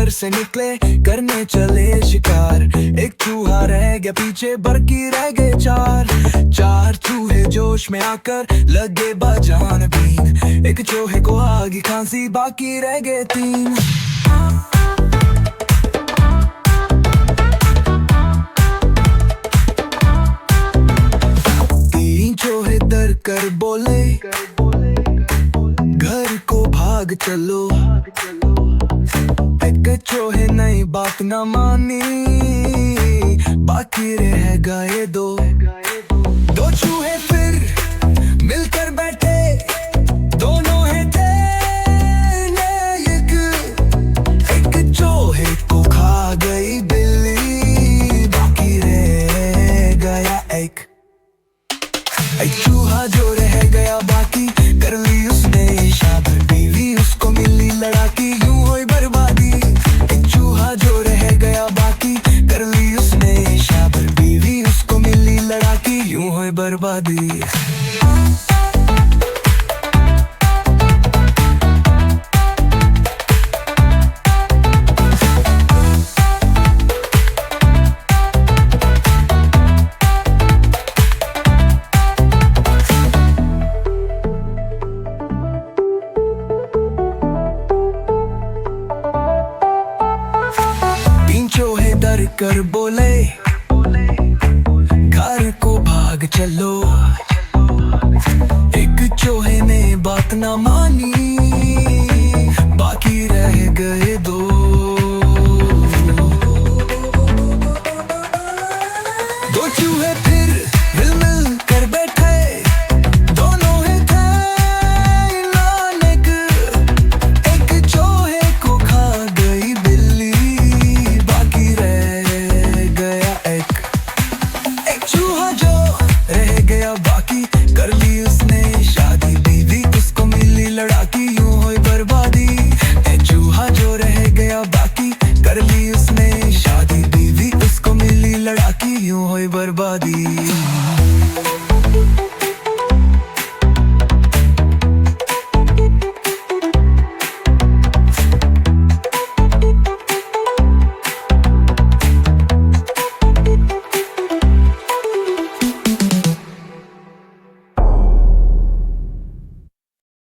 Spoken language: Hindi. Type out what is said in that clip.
घर से निकले करने चले शिकार। एक चूहा रह गया पीछे, बाकी रह गए चार चूहे जोश में आकर लगे बजान बीन। एक चूहे को आ गई खांसी, बाकी रह गए 3। डर कर बोले घर को भाग चलो। एक चूहे नई बात न मानी, बाकी रह गए 2। चूहे फिर मिलकर बैठे, दोनों है थे एक चूहे को खा गई बिल्ली, बाकी रह गया एक चूहा जो रह गया बाकी। कर ली उसने शादी, बीवी उसको मिली लड़ाकी, यूं हुई बर्बादी। एक चूहा जो रह गया बाकी, कर ली उसने शादी, बीवी उसको मिली लड़ाकी, यूं हुई बर्बादी। डर कर बोले घर को भाग चलो। एक चूहे ने बात ना मानी, बाकी रह गए 2। चूहे फिर मिल कर बैठे, दोनों है थे नानक। एक चूहे को खा गई बिल्ली, बाकी रह गया एक चूहा जो रह गया बाकी। कर ली उसने शादी, बीवी उसको मिली लड़ाकी, यूं हुई बर्बादी। एक चूहा जो रह गया बाकी, कर ली उसने शादी, बीवी उसको मिली लड़ाकी, यूं हुई बर्बादी।